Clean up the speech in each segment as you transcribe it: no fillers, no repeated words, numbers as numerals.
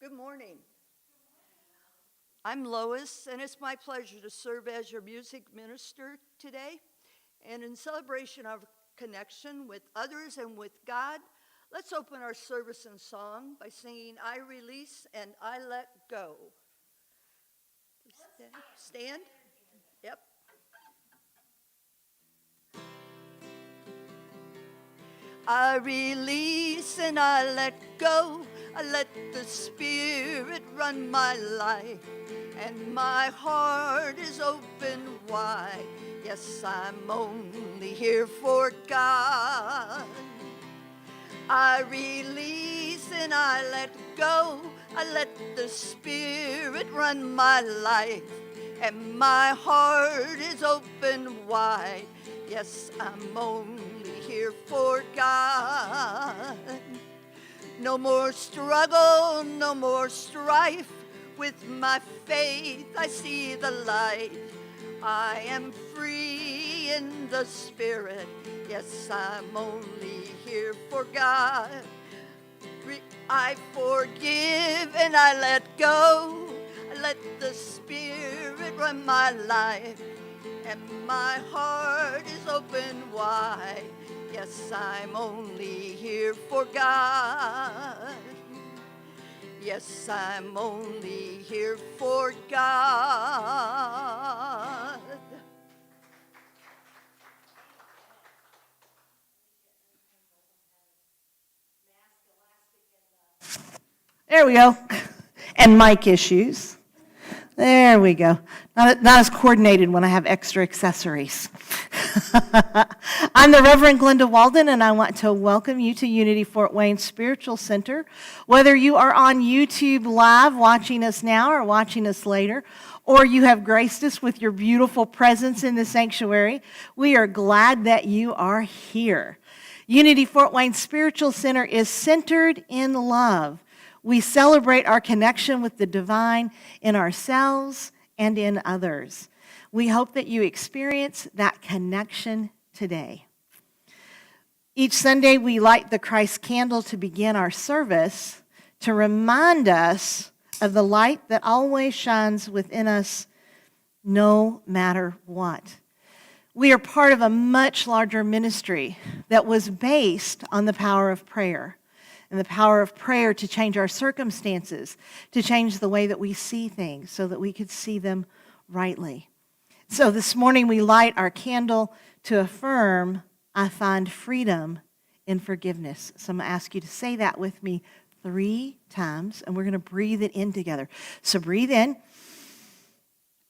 Good morning. I'm Lois, and it's my pleasure to serve as your music minister today. And in celebration of connection with others and with God, let's open our service in song by singing I Release and I Let Go. Stand. Yep. I release and I let go. I let the Spirit run my life, and my heart is open wide. Yes, I'm only here for God. I release and I let go. I let the Spirit run my life, and my heart is open wide. Yes, I'm only here for God. No more struggle, no more strife. With my faith I see the light. I am free in the Spirit. Yes, I'm only here for God. I forgive and I let go. I let the Spirit run my life, and my heart is open wide. Yes, I'm only here for God. Yes, I'm only here for God. There we go. And mic issues. There we go. Not as coordinated when I have extra accessories. I'm the Reverend Glenda Walden, and I want to welcome you to Unity Fort Wayne Spiritual Center. Whether you are on YouTube Live watching us now or watching us later, or you have graced us with your beautiful presence in the sanctuary, we are glad that you are here. Unity Fort Wayne Spiritual Center is centered in love. We celebrate our connection with the divine in ourselves and in others. We hope that you experience that connection today. Each Sunday, we light the Christ candle to begin our service to remind us of the light that always shines within us no matter what. We are part of a much larger ministry that was based on the power of prayer. And the power of prayer to change our circumstances, to change the way that we see things so that we could see them rightly. So this morning we light our candle to affirm, I find freedom in forgiveness. So I'm going to ask you to say that with me 3 times, and we're going to breathe it in together. So breathe in.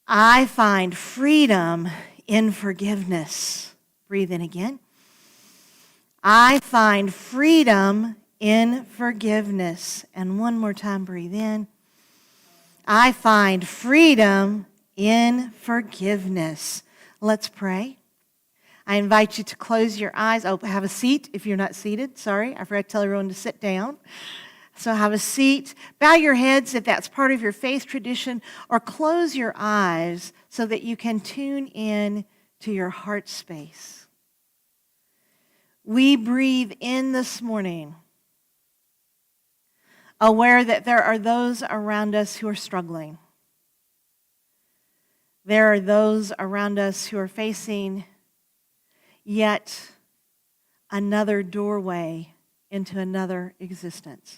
I find freedom in forgiveness. Breathe in again. I find freedom in forgiveness. And one more time, breathe in. I find freedom in forgiveness. Let's pray. I invite you to close your eyes. Oh, have a seat if you're not seated. Sorry, I forgot to tell everyone to sit down. So have a seat. Bow your heads if that's part of your faith tradition, or close your eyes so that you can tune in to your heart space. We breathe in this morning, aware that there are those around us who are struggling. There are those around us who are facing yet another doorway into another existence.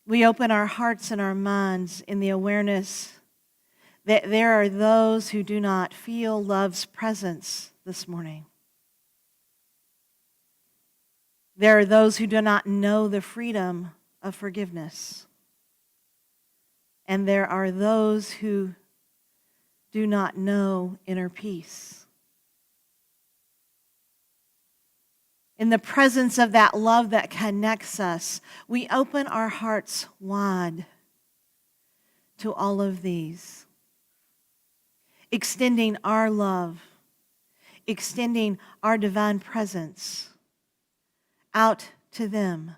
We open our hearts and our minds in the awareness that there are those who do not feel love's presence this morning. There are those who do not know the freedom of forgiveness. And there are those who do not know inner peace. In the presence of that love that connects us, we open our hearts wide to all of these, extending our love, extending our divine presence out to them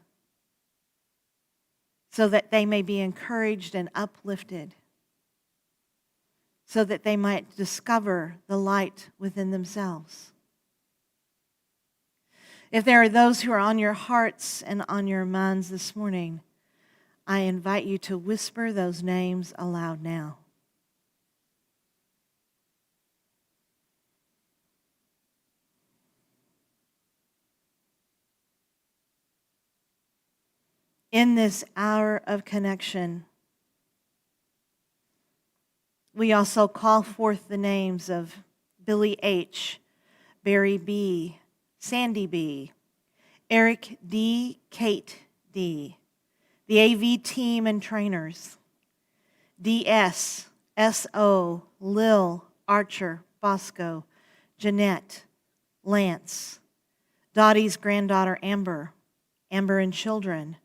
so that they may be encouraged and uplifted, so that they might discover the light within themselves. If there are those who are on your hearts and on your minds this morning I invite you to whisper those names aloud now. In this hour of connection, we also call forth the names of Billy H., Barry B., Sandy B., Eric D., Kate D., the AV team and trainers, DS, SO, Lil, Archer, Bosco, Jeanette, Lance, Dottie's granddaughter Amber, Amber and children,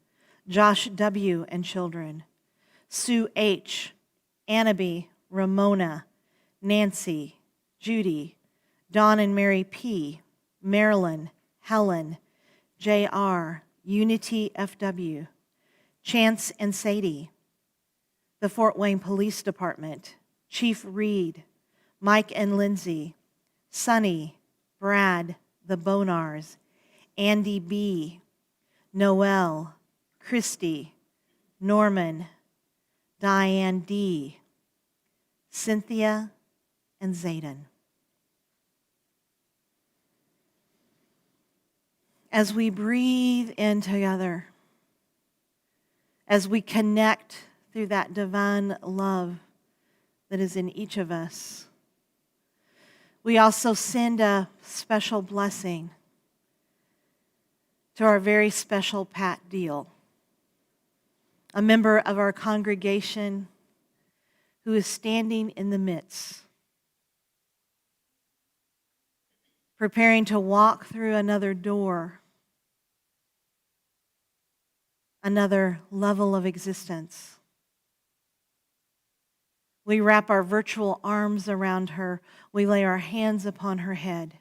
Josh W. and children, Sue H., Annabie, Ramona, Nancy, Judy, Dawn and Mary P., Marilyn, Helen, J.R., Unity FW, Chance and Sadie, the Fort Wayne Police Department, Chief Reed, Mike and Lindsay, Sonny, Brad, the Bonars, Andy B., Noel, Christy, Norman, Diane D., Cynthia, and Zayden. As we breathe in together, as we connect through that divine love that is in each of us, we also send a special blessing to our very special Pat Deal, a member of our congregation who is standing in the midst, preparing to walk through another door, another level of existence. We wrap our virtual arms around her, we lay our hands upon her head,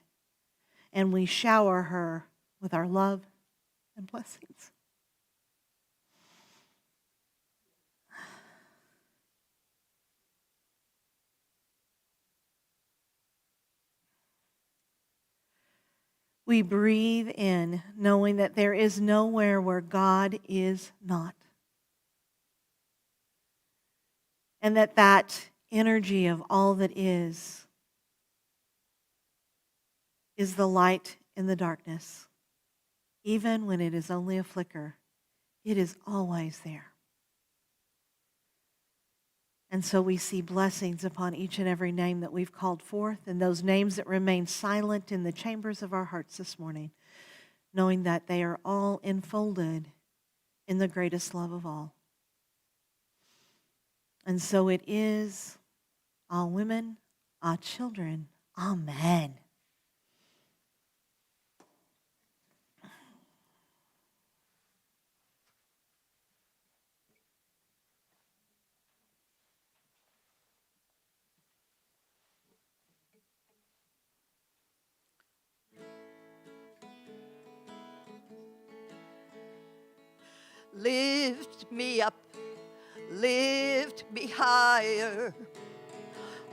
and we shower her with our love and blessings. We breathe in knowing that there is nowhere where God is not. And that energy of all that is the light in the darkness. Even when it is only a flicker, it is always there. And so we see blessings upon each and every name that we've called forth, and those names that remain silent in the chambers of our hearts this morning, knowing that they are all enfolded in the greatest love of all. And so it is, all women, all children. Amen. Lift me up, lift me higher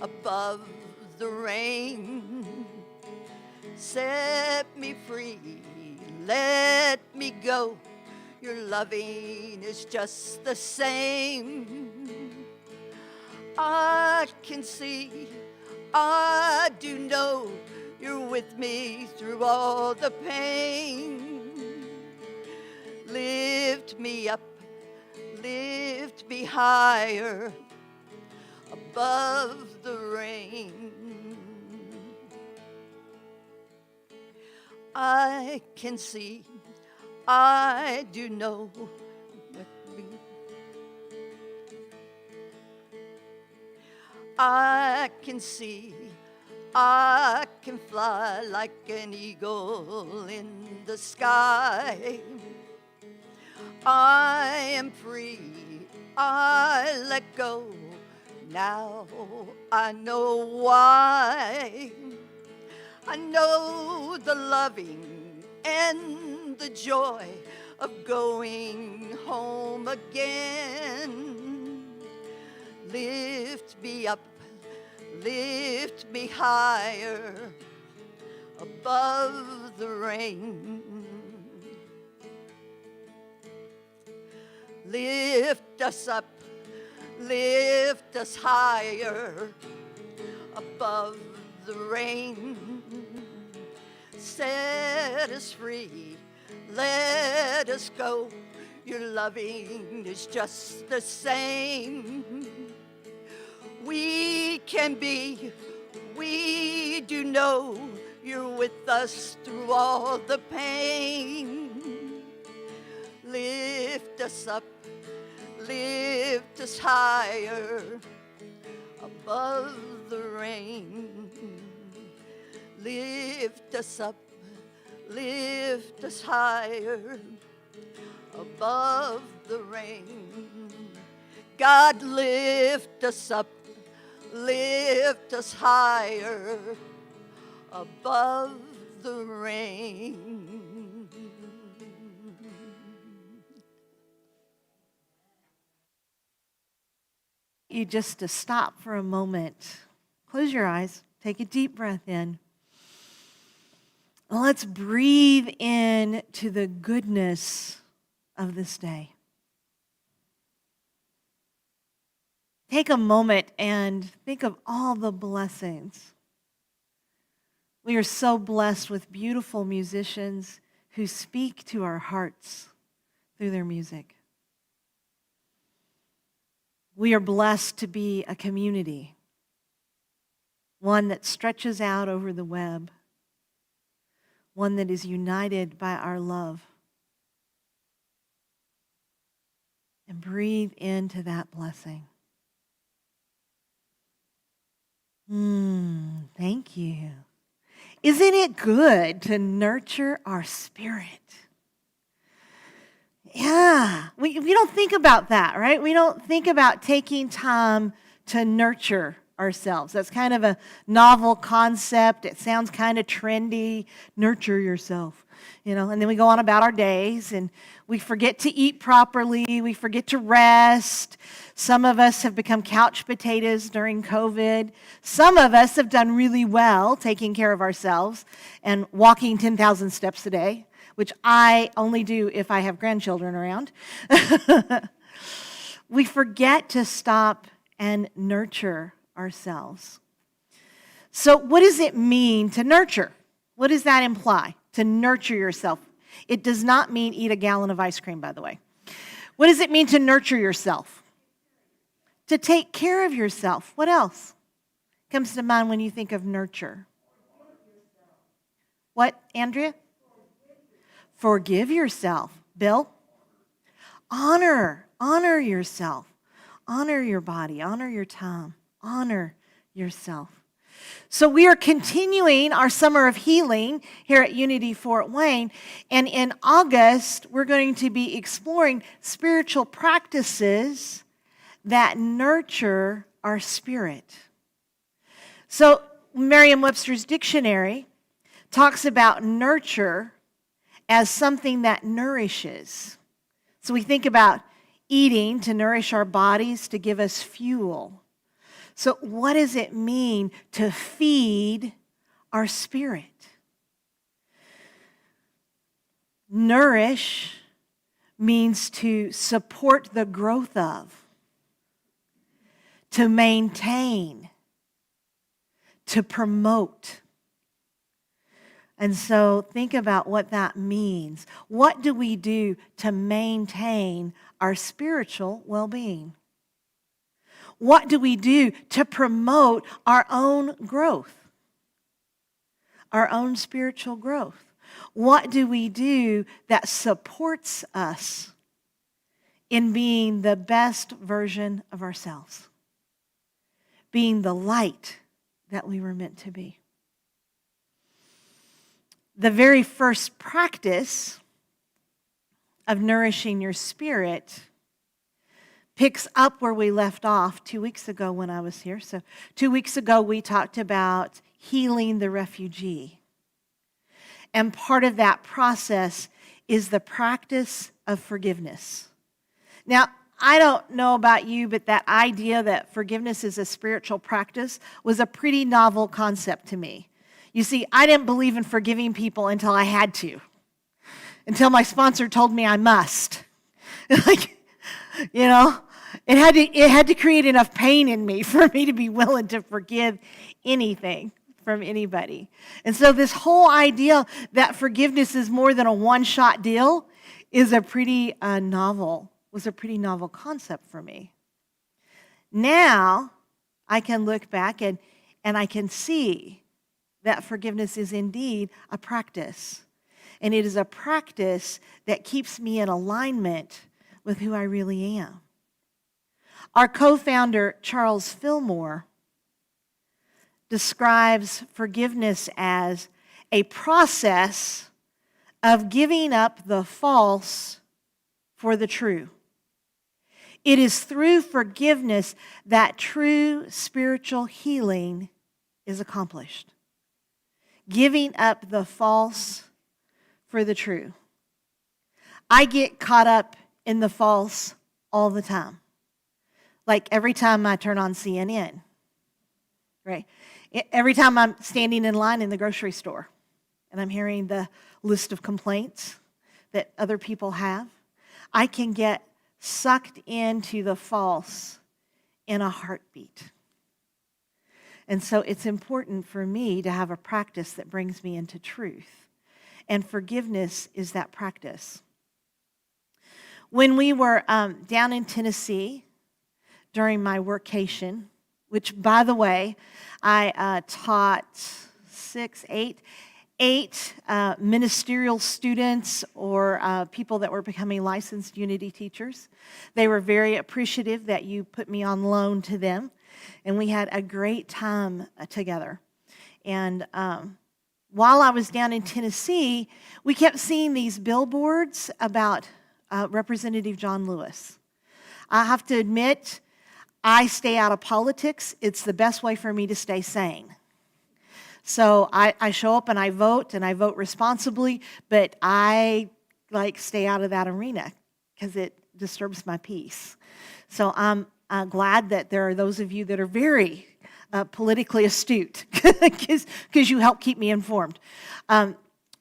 above the rain. Set me free, let me go. Your loving is just the same. I can see, I do know you're with me through all the pain. Lift me up, lift me higher above the rain. I can see, I do know. I can see, I can fly like an eagle in the sky. I am free, I let go. Now I know why. I know the loving and the joy of going home again. Lift me up, lift me higher above the rain. Lift lift us up, lift us higher above the rain. Set us free, let us go. Your loving is just the same. We do know you're with us through all the pain. Lift us up, lift us higher above the rain. Lift us up, lift us higher above the rain. God, lift us up, lift us higher above the rain. You just to stop for a moment. Close your eyes. Take a deep breath in. Let's breathe in to the goodness of this day. Take a moment and think of all the blessings. We are so blessed with beautiful musicians who speak to our hearts through their music. We are blessed to be a community, one that stretches out over the web, one that is united by our love. And breathe into that blessing. Thank you. Isn't it good to nurture our spirit? Yeah, we don't think about that, right? We don't think about taking time to nurture ourselves. That's kind of a novel concept. It sounds kind of trendy. Nurture yourself, and then we go on about our days and we forget to eat properly. We forget to rest. Some of us have become couch potatoes during COVID. Some of us have done really well taking care of ourselves and walking 10,000 steps a day, which I only do if I have grandchildren around. We forget to stop and nurture ourselves. So what does it mean to nurture? What does that imply? To nurture yourself. It does not mean eat a gallon of ice cream, by the way. What does it mean to nurture yourself? To take care of yourself. What else comes to mind when you think of nurture? What, Andrea? Forgive yourself. Bill? Honor yourself. Honor your body. Honor your time. Honor yourself. So we are continuing our summer of healing here at Unity Fort Wayne. And in August, we're going to be exploring spiritual practices that nurture our spirit. So Merriam-Webster's dictionary talks about nurture as something that nourishes. So we think about eating to nourish our bodies, to give us fuel. So what does it mean to feed our spirit? Nourish means to support the growth of, to maintain, to promote. And so think about what that means. What do we do to maintain our spiritual well-being? What do we do to promote our own growth? Our own spiritual growth? What do we do that supports us in being the best version of ourselves? Being the light that we were meant to be. The very first practice of nourishing your spirit picks up where we left off 2 weeks ago when I was here. So 2 weeks ago, we talked about healing the refugee. And part of that process is the practice of forgiveness. Now, I don't know about you, but that idea that forgiveness is a spiritual practice was a pretty novel concept to me. You see, I didn't believe in forgiving people until I had to, until my sponsor told me I must. You know, it had to create enough pain in me for me to be willing to forgive anything from anybody. And so this whole idea that forgiveness is more than a one-shot deal is a pretty novel concept for me. Now I can look back and I can see that forgiveness is indeed a practice. And it is a practice that keeps me in alignment with who I really am. Our co-founder, Charles Fillmore, describes forgiveness as a process of giving up the false for the true. It is through forgiveness that true spiritual healing is accomplished. Giving up the false for the true. I get caught up in the false all the time. Like every time I turn on CNN, right? Every time I'm standing in line in the grocery store and I'm hearing the list of complaints that other people have, I can get sucked into the false in a heartbeat. And so it's important for me to have a practice that brings me into truth. And forgiveness is that practice. When we were down in Tennessee during my workcation, which, by the way, I taught eight ministerial students or people that were becoming licensed Unity teachers. They were very appreciative that you put me on loan to them, and we had a great time together. And while I was down in Tennessee, we kept seeing these billboards about Representative John Lewis. I have to admit, I stay out of politics. It's the best way for me to stay sane. So I show up and I vote responsibly, but I stay out of that arena because it disturbs my peace. So I'm glad that there are those of you that are very politically astute because you help keep me informed.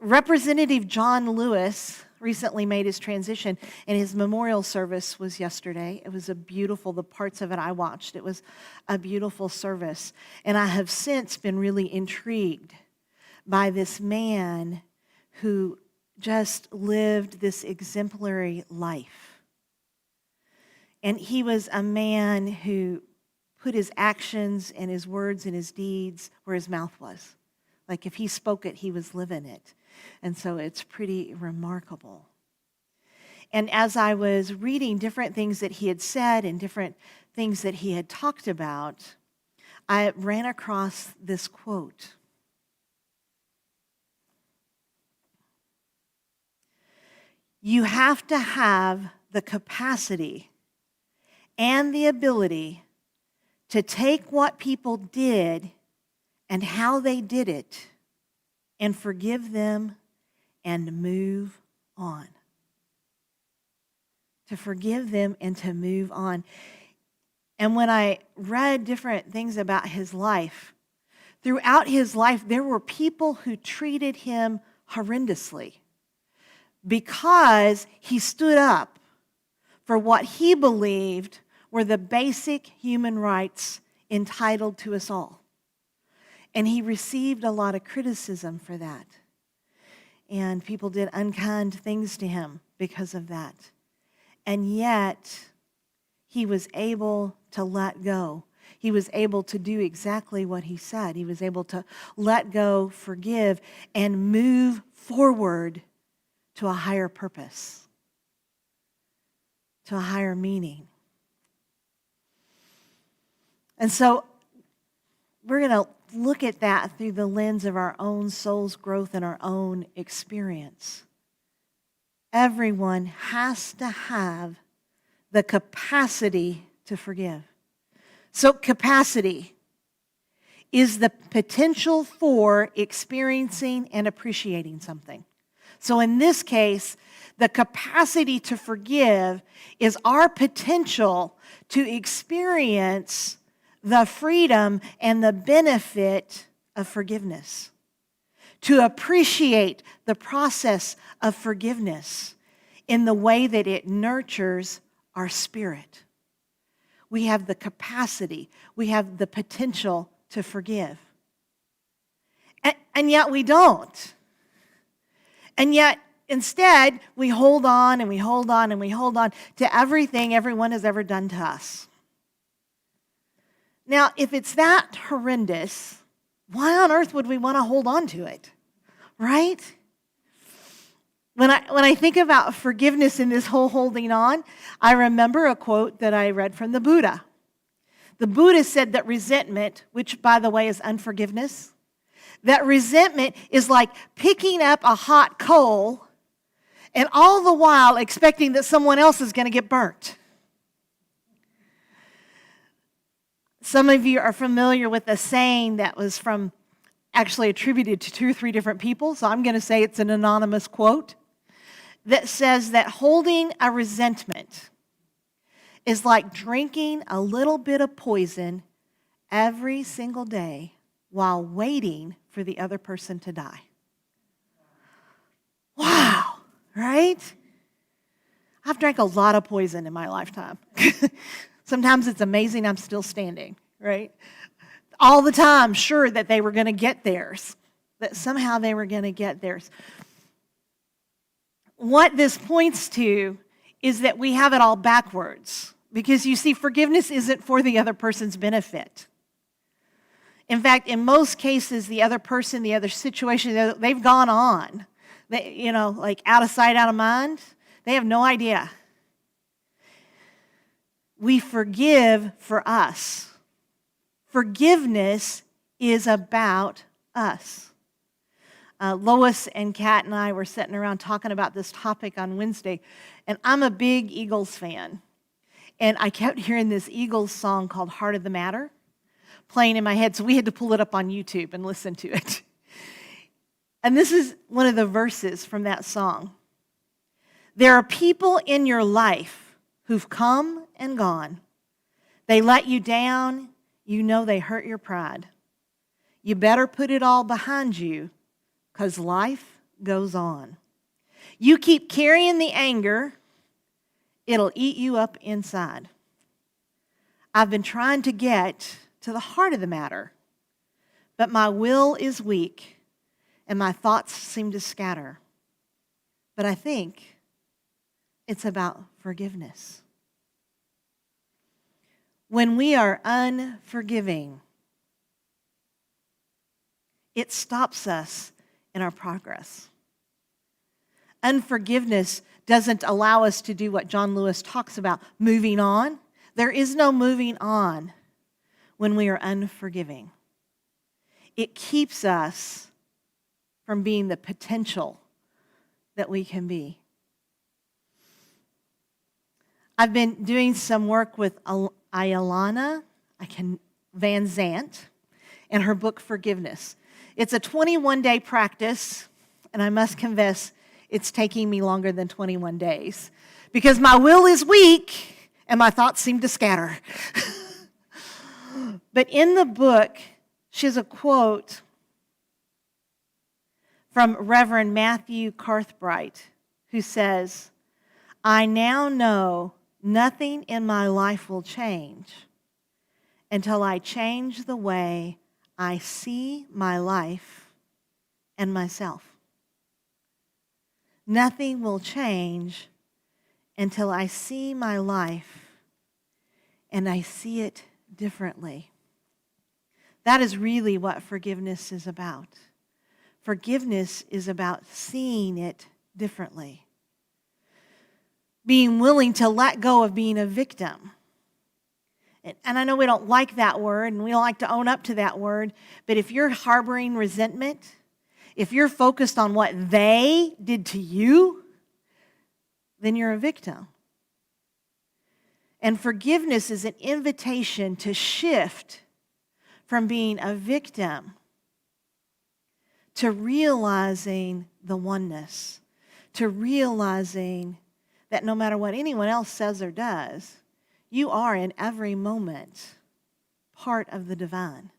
Representative John Lewis recently made his transition, and his memorial service was yesterday. It was the parts of it I watched, it was a beautiful service. And I have since been really intrigued by this man who just lived this exemplary life. And he was a man who put his actions and his words and his deeds where his mouth was. Like if he spoke it, he was living it. And so it's pretty remarkable. And as I was reading different things that he had said and different things that he had talked about, I ran across this quote. You have to have the capacity and the ability to take what people did and how they did it and forgive them and move on. To forgive them and to move on. And when I read different things about his life, throughout his life, there were people who treated him horrendously because he stood up for what he believed were the basic human rights entitled to us all. And he received a lot of criticism for that. And people did unkind things to him because of that. And yet, he was able to let go. He was able to do exactly what he said. He was able to let go, forgive, and move forward to a higher purpose, to a higher meaning. And so, we're going to look at that through the lens of our own soul's growth and our own experience. Everyone has to have the capacity to forgive. So capacity is the potential for experiencing and appreciating something. So in this case, the capacity to forgive is our potential to experience the freedom and the benefit of forgiveness, to appreciate the process of forgiveness in the way that it nurtures our spirit. We have the capacity, we have the potential to forgive. And yet we don't. And yet, instead, we hold on and we hold on and we hold on to everything everyone has ever done to us. Now, if it's that horrendous, why on earth would we want to hold on to it? Right? When I think about forgiveness in this whole holding on, I remember a quote that I read from the Buddha. The Buddha said that resentment, which by the way is unforgiveness, that resentment is like picking up a hot coal and all the while expecting that someone else is going to get burnt. Some of you are familiar with a saying that was actually attributed to 2 or 3 different people, so I'm going to say it's an anonymous quote that says that holding a resentment is like drinking a little bit of poison every single day while waiting for the other person to die. Wow, right? I've drank a lot of poison in my lifetime. Sometimes it's amazing I'm still standing, right? All the time, sure that they were going to get theirs, that somehow they were going to get theirs. What this points to is that we have it all backwards. Because you see, forgiveness isn't for the other person's benefit. In fact, in most cases, the other person, the other situation, they've gone on. They, like out of sight, out of mind. They have no idea. We forgive for us. Forgiveness is about us. Lois and Kat and I were sitting around talking about this topic on Wednesday, and I'm a big Eagles fan. And I kept hearing this Eagles song called Heart of the Matter playing in my head, so we had to pull it up on YouTube and listen to it. And this is one of the verses from that song. There are people in your life who've come and gone. They let you down. You know they hurt your pride. You better put it all behind you because life goes on. You keep carrying the anger, it'll eat you up inside. I've been trying to get to the heart of the matter, but my will is weak and my thoughts seem to scatter. But I think it's about forgiveness. When we are unforgiving, it stops us in our progress. Unforgiveness doesn't allow us to do what John Lewis talks about, moving on. There is no moving on when we are unforgiving. It keeps us from being the potential that we can be. I've been doing some work with Iolana Van Zant and her book, Forgiveness. It's a 21-day practice, and I must confess, it's taking me longer than 21 days because my will is weak and my thoughts seem to scatter. But in the book, she has a quote from Reverend Matthew Carthbright, who says, I now know nothing in my life will change until I change the way I see my life and myself. Nothing will change until I see my life and I see it differently. That is really what forgiveness is about. Forgiveness is about seeing it differently. Being willing to let go of being a victim. And I know we don't like that word, and we don't like to own up to that word, but if you're harboring resentment, if you're focused on what they did to you, then you're a victim. And forgiveness is an invitation to shift from being a victim to realizing the oneness, to realizing that no matter what anyone else says or does, you are in every moment part of the divine.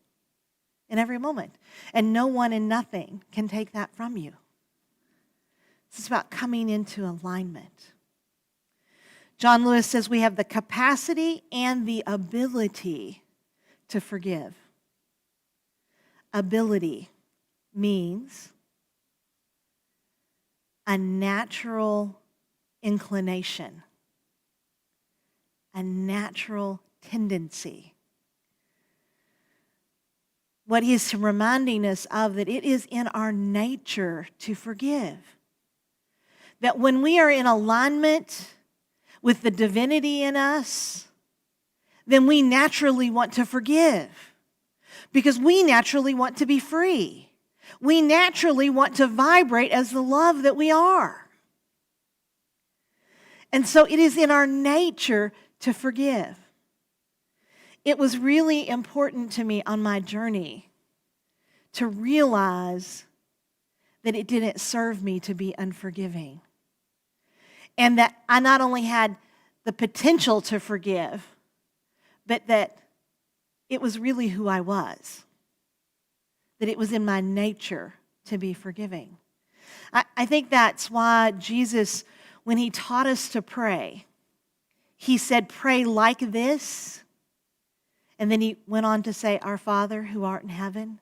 In every moment. And no one and nothing can take that from you. It's about coming into alignment. John Lewis says we have the capacity and the ability to forgive. Ability means a natural inclination, a natural tendency. What he's reminding us of, that it is in our nature to forgive. That when we are in alignment with the divinity in us, then we naturally want to forgive. Because we naturally want to be free. We naturally want to vibrate as the love that we are. And so it is in our nature to forgive. It was really important to me on my journey to realize that it didn't serve me to be unforgiving. And that I not only had the potential to forgive, but that it was really who I was. That it was in my nature to be forgiving. I think that's why Jesus, when he taught us to pray, he said, pray like this. And then he went on to say, Our Father who art in heaven,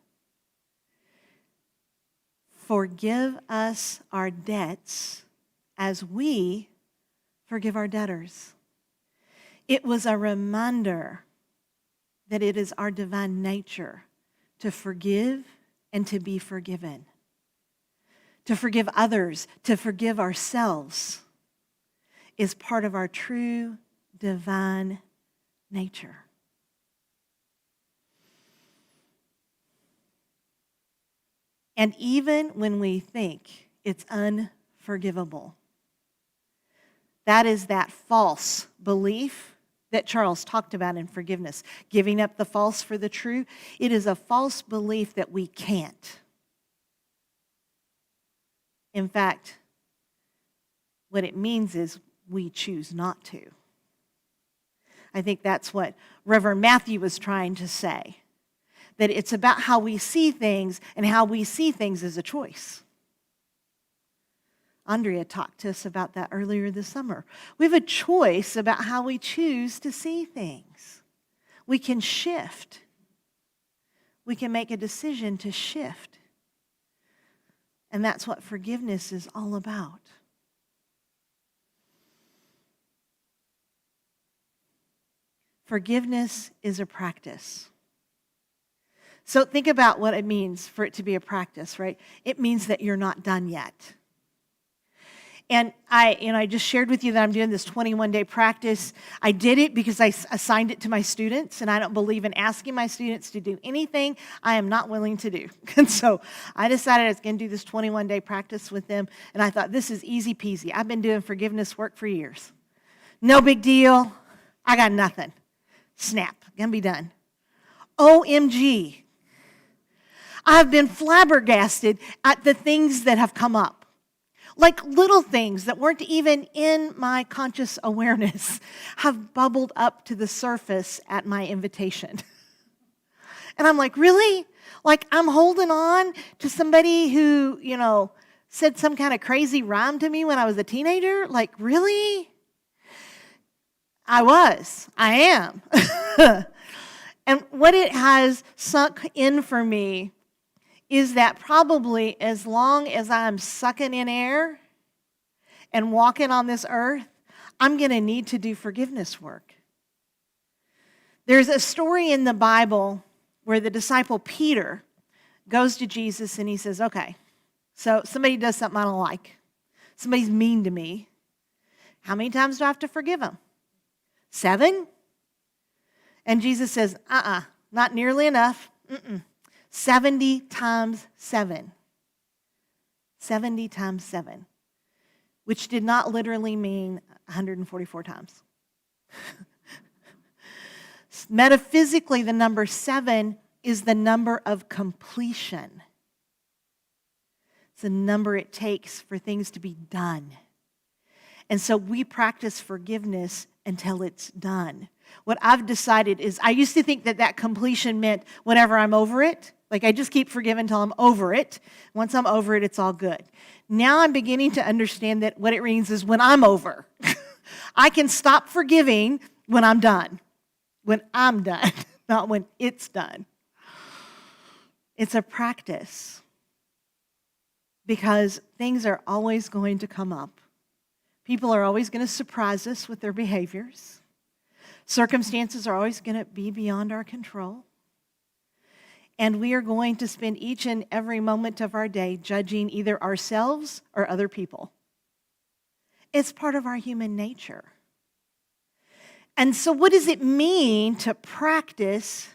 forgive us our debts as we forgive our debtors. It was a reminder that it is our divine nature to forgive and to be forgiven. To forgive others, to forgive ourselves is part of our true divine nature. And even when we think it's unforgivable, that is that false belief that Charles talked about in forgiveness, giving up the false for the true. It is a false belief that we can't. In fact, what it means is we choose not to. I think that's what Reverend Matthew was trying to say, that it's about how we see things, and how we see things is a choice. Andrea talked to us about that earlier this summer. We have a choice about how we choose to see things. We can shift. We can make a decision to shift. And that's what forgiveness is all about. Forgiveness is a practice. So think about what it means for it to be a practice, right? It means that you're not done yet. And I just shared with you that I'm doing this 21-day practice. I did it because I assigned it to my students, and I don't believe in asking my students to do anything I am not willing to do. And so I decided I was going to do this 21-day practice with them, and I thought, this is easy peasy. I've been doing forgiveness work for years. No big deal. I got nothing. Snap. Gonna be done. OMG. I've been flabbergasted at the things that have come up. Like little things that weren't even in my conscious awareness have bubbled up to the surface at my invitation. And I'm like, really? Like I'm holding on to somebody who, said some kind of crazy rhyme to me when I was a teenager? Like, really? I am. And what it has sunk in for me is that probably as long as I'm sucking in air and walking on this earth, I'm going to need to do forgiveness work. There's a story in the Bible where the disciple Peter goes to Jesus and he says, okay, so somebody does something I don't like. Somebody's mean to me. How many times do I have to forgive them? 7? And Jesus says, not nearly enough. 70 times 7. 70 times 7. Which did not literally mean 144 times. Metaphysically, the number 7 is the number of completion. It's the number it takes for things to be done. And so we practice forgiveness until it's done. What I've decided is, I used to think that completion meant whenever I'm over it. Like I just keep forgiving until I'm over it. Once I'm over it, it's all good. Now I'm beginning to understand that what it means is when I'm over. I can stop forgiving when I'm done. When I'm done, not when it's done. It's a practice because things are always going to come up. People are always going to surprise us with their behaviors. Circumstances are always going to be beyond our control. And we are going to spend each and every moment of our day judging either ourselves or other people. It's part of our human nature. And so what does it mean to practice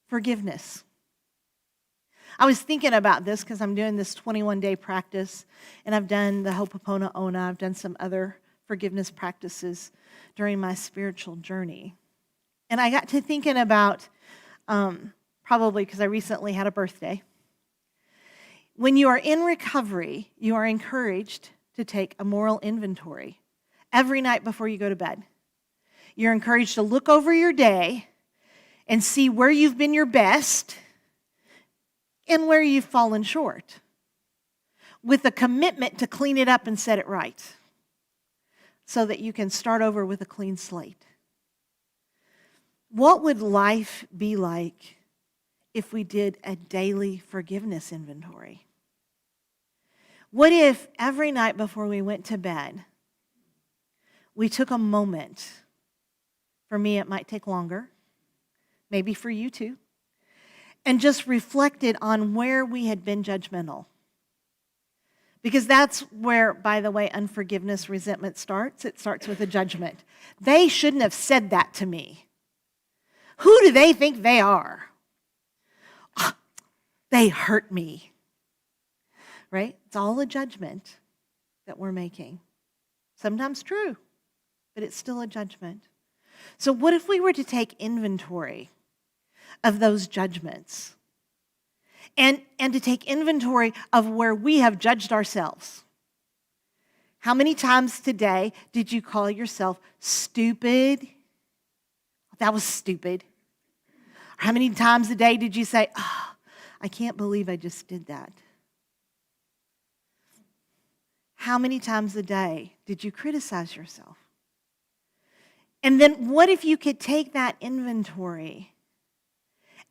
forgiveness? I was thinking about this because I'm doing this 21-day practice, and I've done the Ho'oponopono. I've done some other forgiveness practices during my spiritual journey. And I got to thinking about, probably because I recently had a birthday, when you are in recovery, you are encouraged to take a moral inventory every night before you go to bed. You're encouraged to look over your day and see where you've been your best and where you've fallen short, with a commitment to clean it up and set it right so that you can start over with a clean slate. What would life be like if we did a daily forgiveness inventory? What if every night before we went to bed, we took a moment? For me, it might take longer, maybe for you too, and just reflected on where we had been judgmental. Because that's where, by the way, unforgiveness, resentment starts. It starts with a judgment. They shouldn't have said that to me. Who do they think they are? They hurt me. Right? It's all a judgment that we're making. Sometimes true, but it's still a judgment. So what if we were to take inventory of those judgments and to take inventory of where we have judged ourselves? How many times today did you call yourself stupid? That was stupid. How many times a day did you say, I can't believe I just did that? How many times a day did you criticize yourself? And then what if you could take that inventory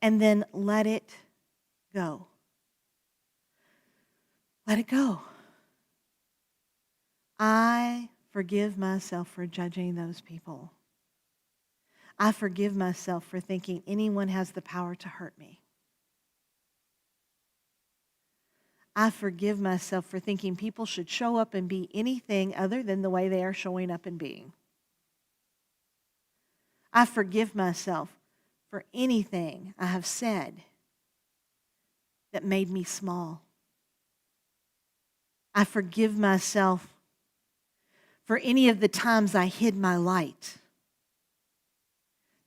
and then let it go? Let it go. I forgive myself for judging those people. I forgive myself for thinking anyone has the power to hurt me. I forgive myself for thinking people should show up and be anything other than the way they are showing up and being. I forgive myself for anything I have said that made me small. I forgive myself for any of the times I hid my light,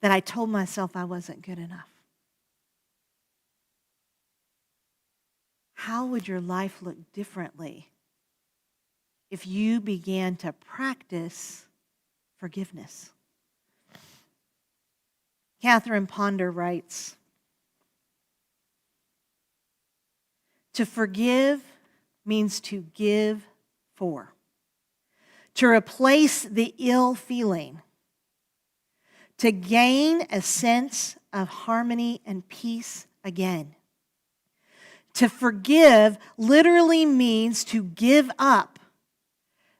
that I told myself I wasn't good enough. How would your life look differently if you began to practice forgiveness? Catherine Ponder writes, to forgive means to give for, to replace the ill feeling, to gain a sense of harmony and peace again. To forgive literally means to give up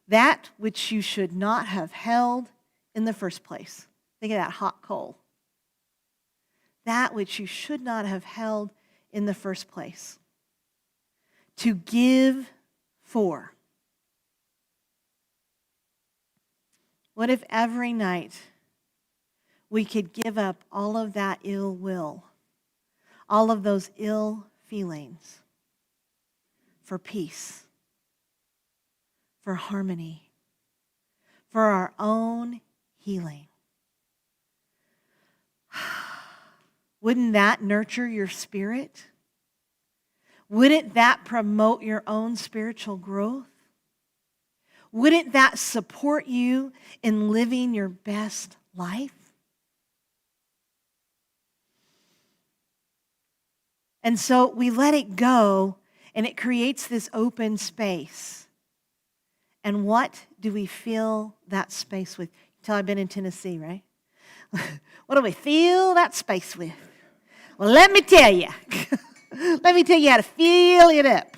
that which you should not have held in the first place. Think of that hot coal. That which you should not have held in the first place. To give for. What if every night we could give up all of that ill will, all of those ill feelings for peace, for harmony, for our own healing? Wouldn't that nurture your spirit? Wouldn't that promote your own spiritual growth? Wouldn't that support you in living your best life? And so we let it go, and it creates this open space. And what do we fill that space with? Until I've been in Tennessee, right? What do we fill that space with? Well, let me tell you. Let me tell you how to fill it up.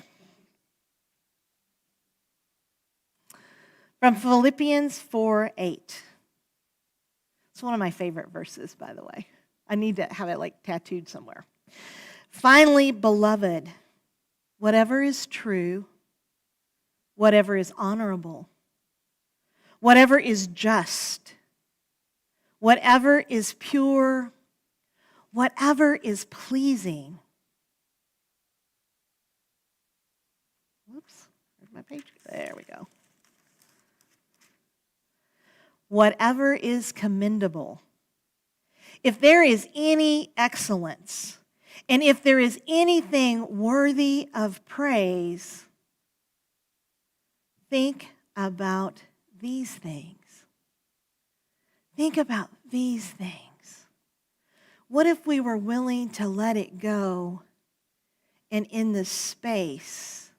From Philippians 4:8. It's one of my favorite verses, by the way. I need to have it like tattooed somewhere. Finally, beloved, whatever is true, whatever is honorable, whatever is just, whatever is pure, whatever is pleasing. Whoops, where's my page? There we go. Whatever is commendable. If there is any excellence, and if there is anything worthy of praise, think about these things. Think about these things. What if we were willing to let it go, and in the space,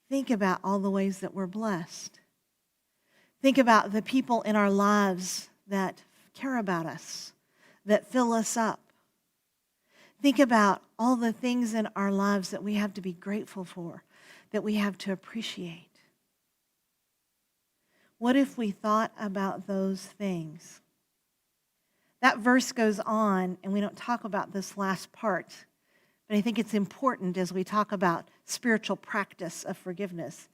think about all the ways that we're blessed? Think about the people in our lives that care about us, that fill us up. Think about all the things in our lives that we have to be grateful for, that we have to appreciate. What if we thought about those things? That verse goes on, and we don't talk about this last part, but I think it's important as we talk about spiritual practice of forgiveness.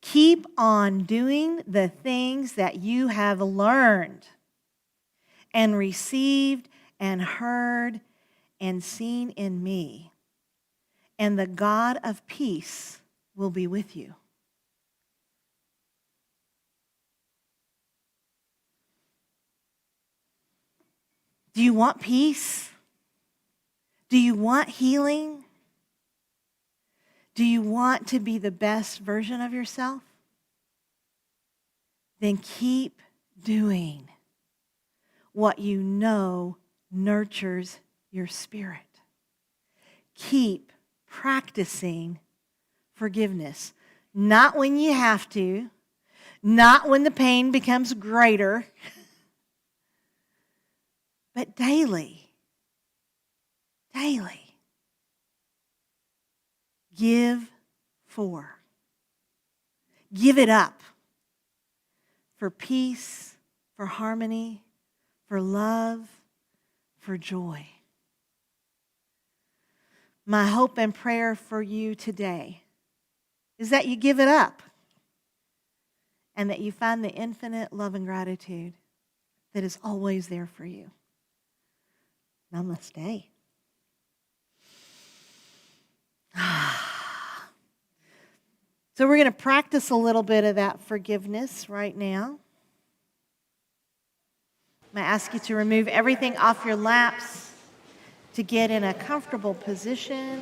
Keep on doing the things that you have learned and received and heard and seen in me, and the God of peace will be with you. Do you want peace? Do you want healing? Do you want to be the best version of yourself? Then keep doing what you know nurtures your spirit. Keep practicing forgiveness. Not when you have to, not when the pain becomes greater, but daily. Daily. Give for. Give it up for peace, for harmony, for love, for joy. My hope and prayer for you today is that you give it up and that you find the infinite love and gratitude that is always there for you. Namaste. So we're going to practice a little bit of that forgiveness right now. I'm going to ask you to remove everything off your laps to get in a comfortable position.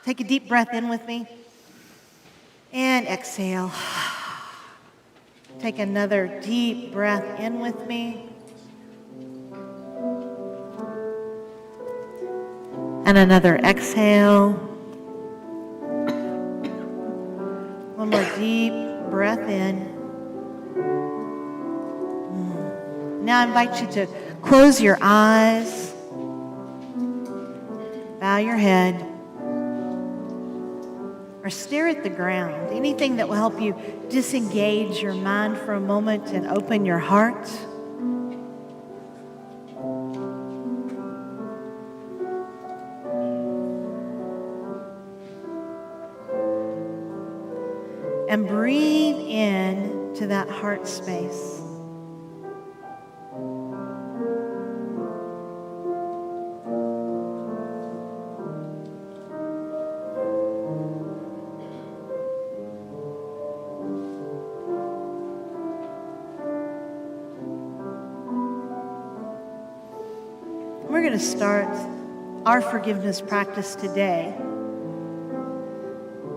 Take a deep breath in with me and exhale. Take another deep breath in with me. And another exhale. One more deep breath in. Now I invite you to close your eyes, bow your head, or stare at the ground. Anything that will help you disengage your mind for a moment and open your heart. And breathe in to that heart space. We're going to start our forgiveness practice today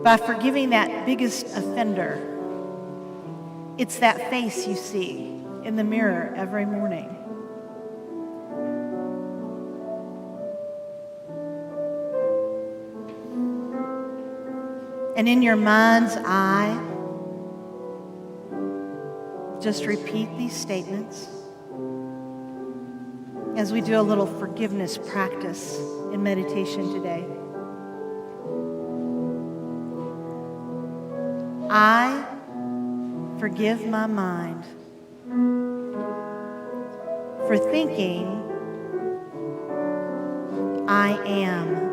by forgiving that biggest offender. It's that face you see in the mirror every morning. And in your mind's eye, just repeat these statements as we do a little forgiveness practice in meditation today. I forgive my mind for thinking I am.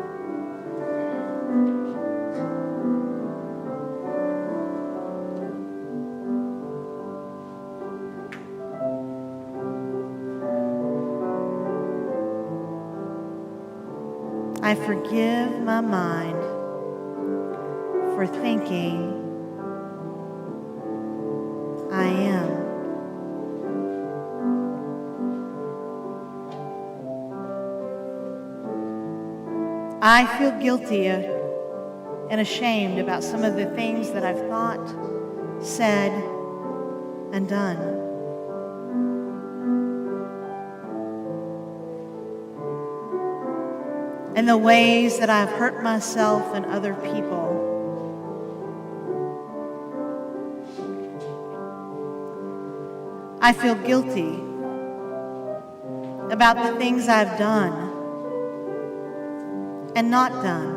I forgive my mind for thinking I am. I feel guilty and ashamed about some of the things that I've thought, said, and done. And the ways that I've hurt myself and other people. I feel guilty about the things I've done and not done.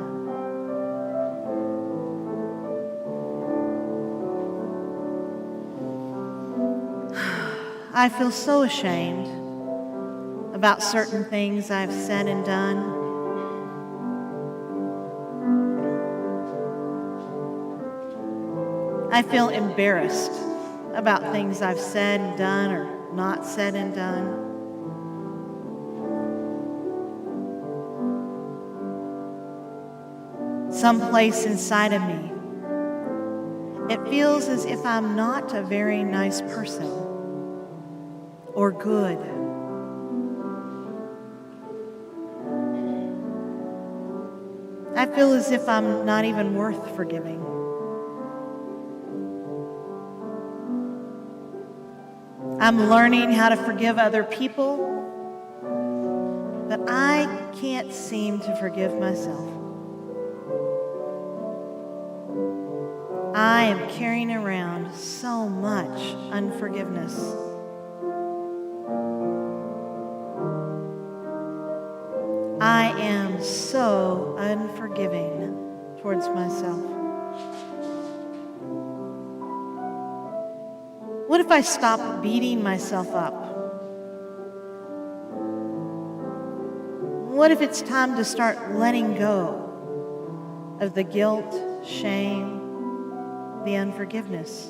I feel so ashamed about certain things I've said and done. I feel embarrassed about things I've said and done or not said and done. Someplace inside of me, it feels as if I'm not a very nice person or good. I feel as if I'm not even worth forgiving. I'm learning how to forgive other people, but I can't seem to forgive myself. I am carrying around so much unforgiveness. I am so unforgiving towards myself. What if I stop beating myself up? What if it's time to start letting go of the guilt, shame, the unforgiveness?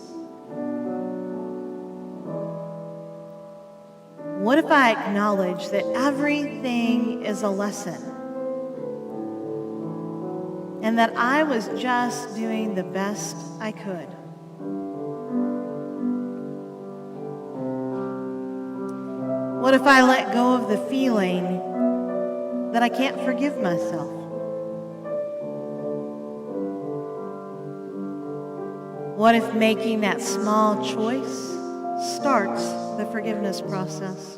What if I acknowledge that everything is a lesson and that I was just doing the best I could? What if I let go of the feeling that I can't forgive myself? What if making that small choice starts the forgiveness process?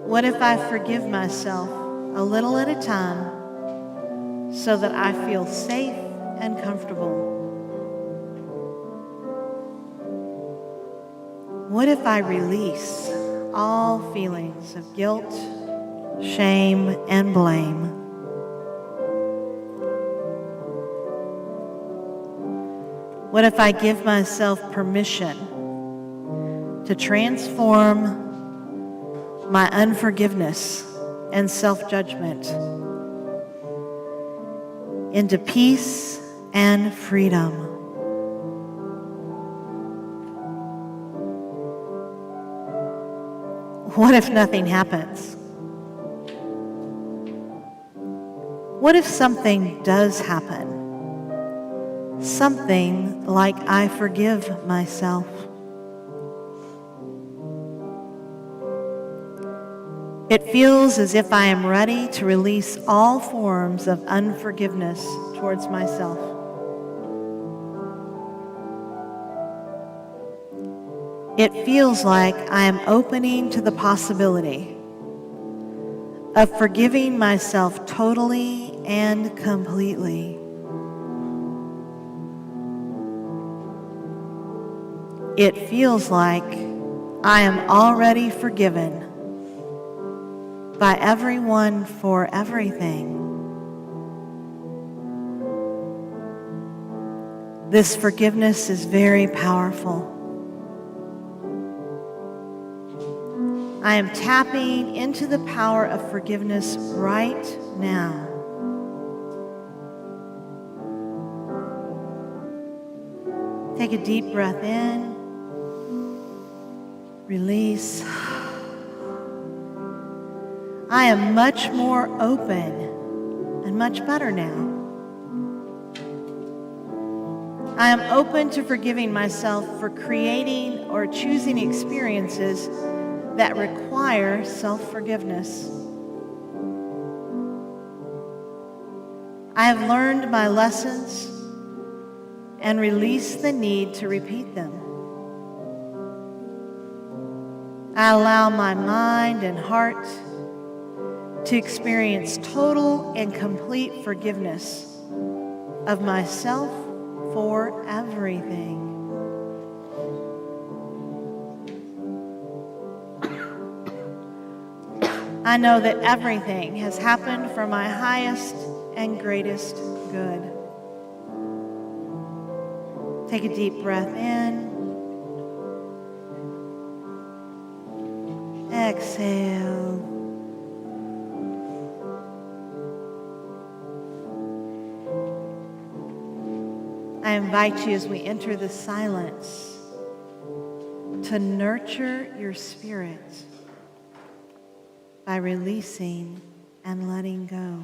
What if I forgive myself a little at a time so that I feel safe and comfortable? What if I release all feelings of guilt, shame, and blame? What if I give myself permission to transform my unforgiveness and self-judgment into peace and freedom? What if nothing happens? What if something does happen? Something like I forgive myself. It feels as if I am ready to release all forms of unforgiveness towards myself. It feels like I am opening to the possibility of forgiving myself totally and completely. It feels like I am already forgiven by everyone for everything. This forgiveness is very powerful. I am tapping into the power of forgiveness right now. Take a deep breath in, release. I am much more open and much better now. I am open to forgiving myself for creating or choosing experiences that require self-forgiveness. I have learned my lessons and released the need to repeat them. I allow my mind and heart to experience total and complete forgiveness of myself for everything. I know that everything has happened for my highest and greatest good. Take a deep breath in. Exhale. I invite you as we enter the silence to nurture your spirit by releasing and letting go.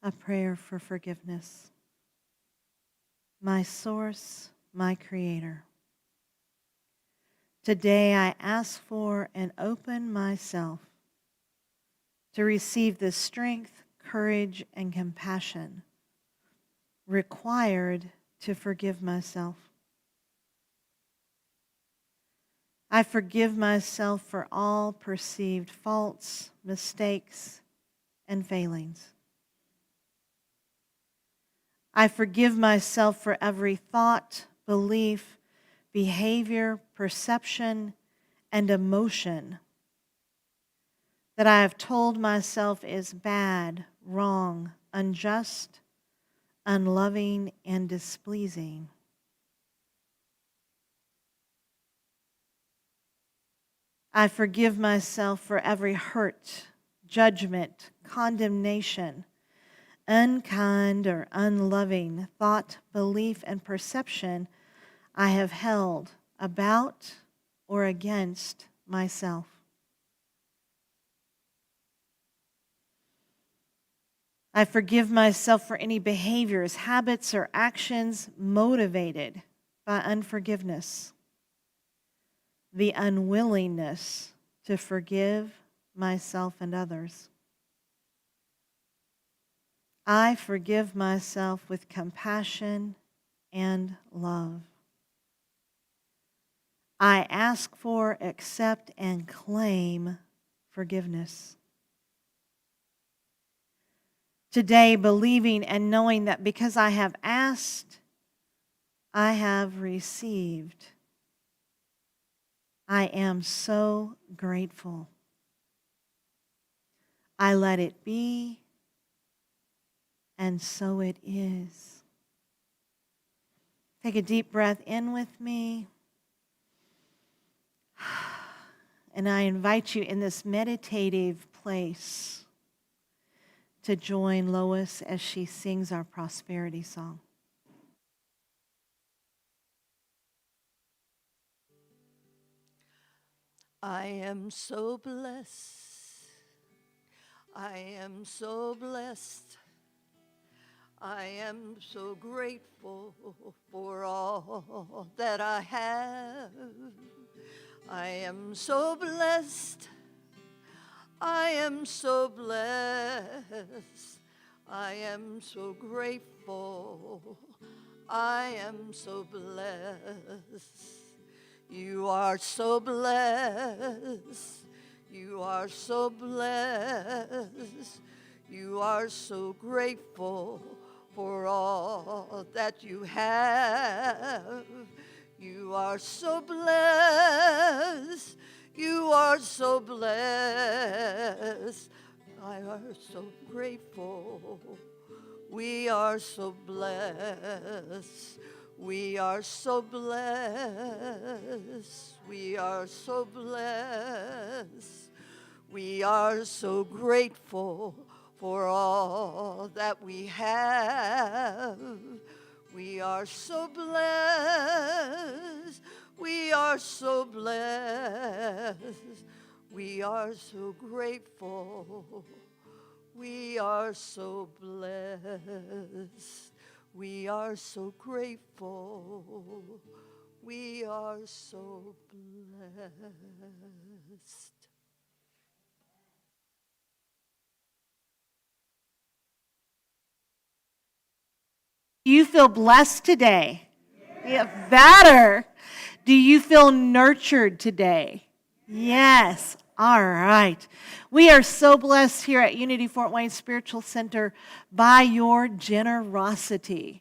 A prayer for forgiveness. My source, my creator. Today I ask for and open myself to receive the strength, courage, and compassion required to forgive myself. I forgive myself for all perceived faults, mistakes, and failings. I forgive myself for every thought, belief, behavior, perception, and emotion that I have told myself is bad, wrong, unjust, unloving, and displeasing. I forgive myself for every hurt, judgment, condemnation, unkind or unloving thought, belief, and perception I have held about or against myself. I forgive myself for any behaviors, habits, or actions motivated by unforgiveness, the unwillingness to forgive myself and others. I forgive myself with compassion and love. I ask for, accept, and claim forgiveness. Today, believing and knowing that because I have asked, I have received. I am so grateful. I let it be, and so it is. Take a deep breath in with me. And I invite you in this meditative place to join Lois as she sings our prosperity song. I am so blessed. I am so blessed. I am so grateful for all that I have. I am so blessed. I am so blessed. I am so grateful. I am so blessed. You are so blessed. You are so blessed. You are so grateful for all that you have. You are so blessed. You are so blessed. I am so grateful. We are so blessed. We are so blessed. We are so blessed. We are so grateful for all that we have. We are so blessed. We are so blessed. We are so grateful. We are so blessed. We are so grateful. We are so blessed. Do you feel blessed today? Yeah, better. Do you feel nurtured today? Yes. All right. We are so blessed here at Unity Fort Wayne Spiritual Center by your generosity.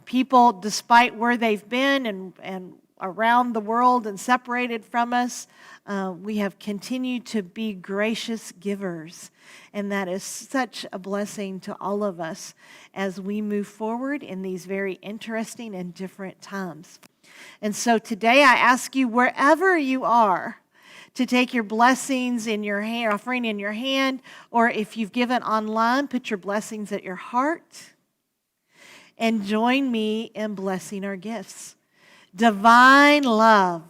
People, despite where they've been and around the world and separated from us, we have continued to be gracious givers. And that is such a blessing to all of us as we move forward in these very interesting and different times. And so today I ask you, wherever you are, to take your blessings in your hand, offering in your hand, or if you've given online, put your blessings at your heart and join me in blessing our gifts. Divine love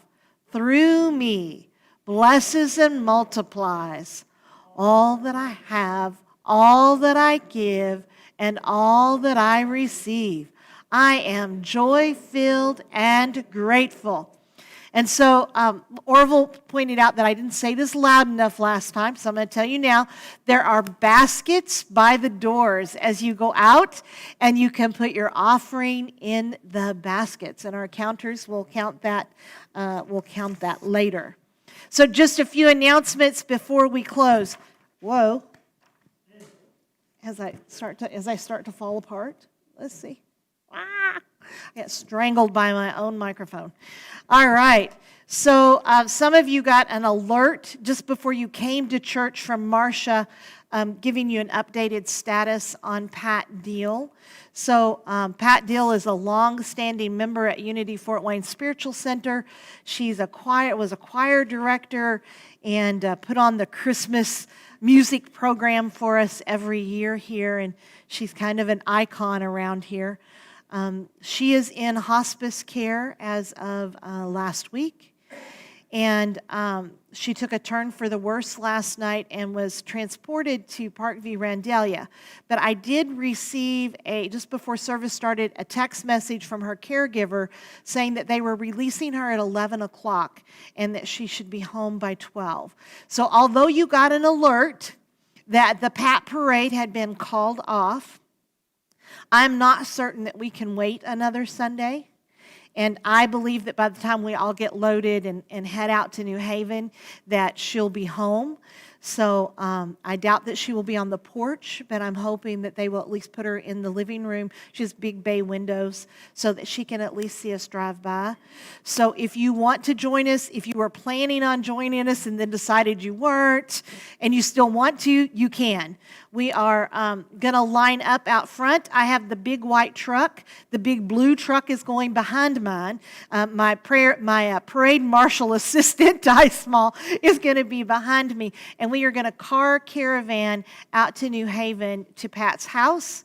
through me blesses and multiplies all that I have, all that I give, and all that I receive. I am joy-filled and grateful. And so Orville pointed out that I didn't say this loud enough last time, so I'm going to tell you now. There are baskets by the doors as you go out, and you can put your offering in the baskets. And our counters will count that. Later. So just a few announcements before we close. Whoa! As I start to fall apart. Let's see. Ah! I get strangled by my own microphone. All right. So some of you got an alert just before you came to church from Marcia, giving you an updated status on Pat Deal. So Pat Deal is a long-standing member at Unity Fort Wayne Spiritual Center. She's was a choir director and put on the Christmas music program for us every year here, and she's kind of an icon around here. She is in hospice care as of last week, and she took a turn for the worse last night and was transported to Parkview Randalia. But I did receive, just before service started, a text message from her caregiver saying that they were releasing her at 11 o'clock and that she should be home by 12. So although you got an alert that the Pat Parade had been called off, I'm not certain that we can wait another Sunday. And I believe that by the time we all get loaded and head out to New Haven, that she'll be home. So I doubt that she will be on the porch, but I'm hoping that they will at least put her in the living room. She has big bay windows so that she can at least see us drive by. So if you want to join us, if you were planning on joining us and then decided you weren't, and you still want to, you can. We are going to line up out front. I have the big white truck. The big blue truck is going behind mine. My parade marshal assistant, Ty Small, is going to be behind me. And we are going to car caravan out to New Haven to Pat's house.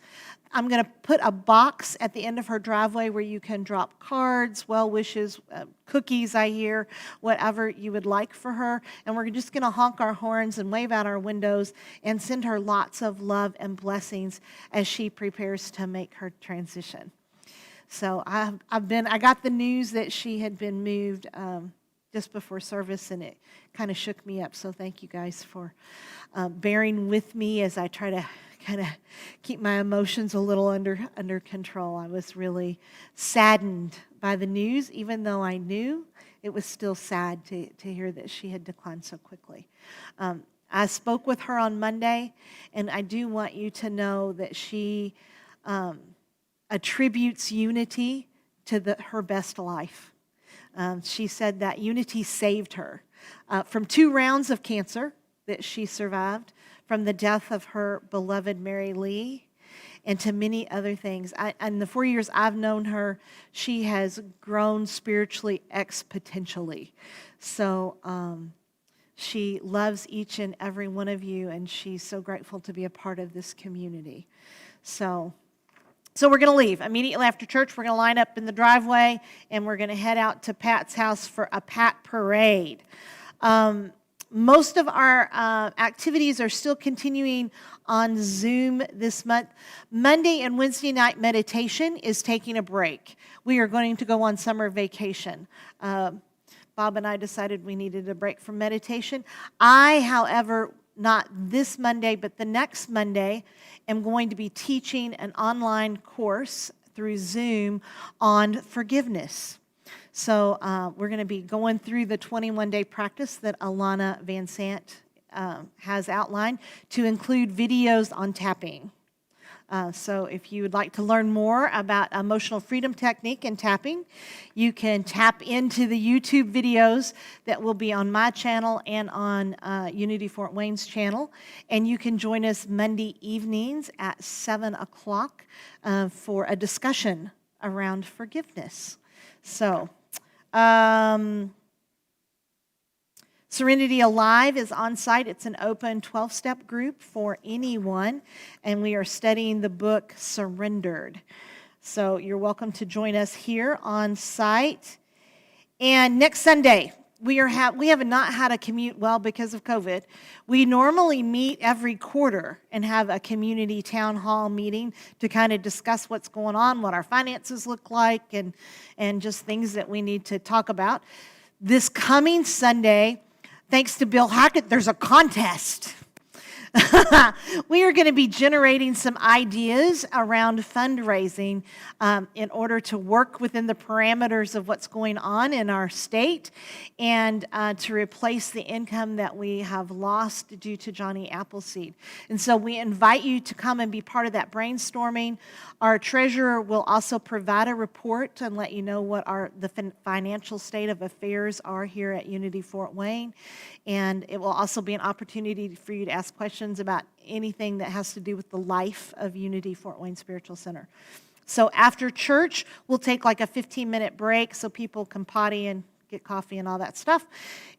I'm going to put a box at the end of her driveway where you can drop cards, well wishes, cookies, I hear, whatever you would like for her. And we're just going to honk our horns and wave out our windows and send her lots of love and blessings as she prepares to make her transition. So I got the news that she had been moved just before service, and it kind of shook me up. So thank you guys for bearing with me as I try to kind of keep my emotions a little under control. I was really saddened by the news, even though I knew it was still sad to hear that she had declined so quickly. I spoke with her on Monday, and I do want you to know that she attributes Unity to her best life. She said that Unity saved her from 2 rounds of cancer that she survived, from the death of her beloved Mary Lee, and to many other things. In the 4 years I've known her, she has grown spiritually exponentially. So she loves each and every one of you, and she's so grateful to be a part of this community. So we're going to leave. Immediately after church, we're going to line up in the driveway, and we're going to head out to Pat's house for a Pat Parade. Most of our activities are still continuing on Zoom this month. Monday and Wednesday night meditation is taking a break. We are going to go on summer vacation. Bob and I decided we needed a break from meditation. I, however, not this Monday, but the next Monday, am going to be teaching an online course through Zoom on forgiveness. So we're going to be going through the 21-day practice that Alana Van Sant has outlined to include videos on tapping. So if you would like to learn more about emotional freedom technique and tapping, you can tap into the YouTube videos that will be on my channel and on Unity Fort Wayne's channel. And you can join us Monday evenings at 7 o'clock for a discussion around forgiveness. So, Serenity Alive is on site. It's an open 12-step group for anyone, and we are studying the book Surrendered. So you're welcome to join us here on site. And next Sunday, we have not had a commute, well, because of COVID. We normally meet every quarter and have a community town hall meeting to kind of discuss what's going on, what our finances look like, and just things that we need to talk about. This coming Sunday, thanks to Bill Hackett, there's a contest. We are going to be generating some ideas around fundraising in order to work within the parameters of what's going on in our state and to replace the income that we have lost due to Johnny Appleseed. And so we invite you to come and be part of that brainstorming. Our treasurer will also provide a report and let you know what the financial state of affairs are here at Unity Fort Wayne. And it will also be an opportunity for you to ask questions about anything that has to do with the life of Unity Fort Wayne Spiritual Center. So after church, we'll take like a 15-minute break so people can potty and get coffee and all that stuff.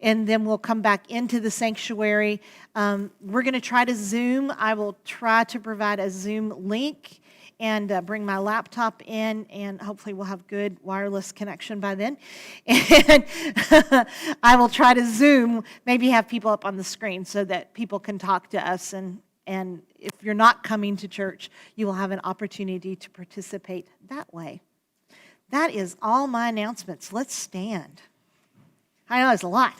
And then we'll come back into the sanctuary. We're going to try to Zoom. I will try to provide a Zoom link and bring my laptop in, and hopefully we'll have good wireless connection by then. And I will try to Zoom, maybe have people up on the screen so that people can talk to us. And if you're not coming to church, you will have an opportunity to participate that way. That is all my announcements. Let's stand. I know it's a lot.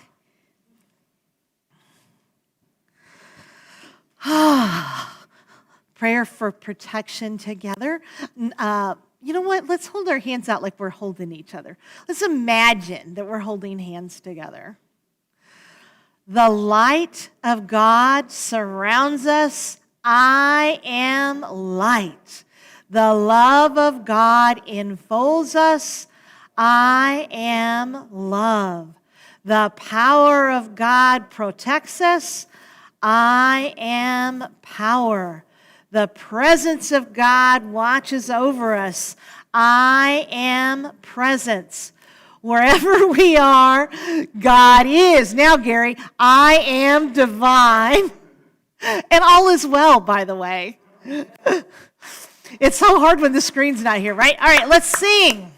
Prayer for protection together. You know what? Let's hold our hands out like we're holding each other. Let's imagine that we're holding hands together. The light of God surrounds us. I am light. The love of God enfolds us. I am love. The power of God protects us. I am power. The presence of God watches over us. I am presence. Wherever we are, God is. Now, Gary, I am divine. And all is well, by the way. It's so hard when the screen's not here, right? All right, let's sing.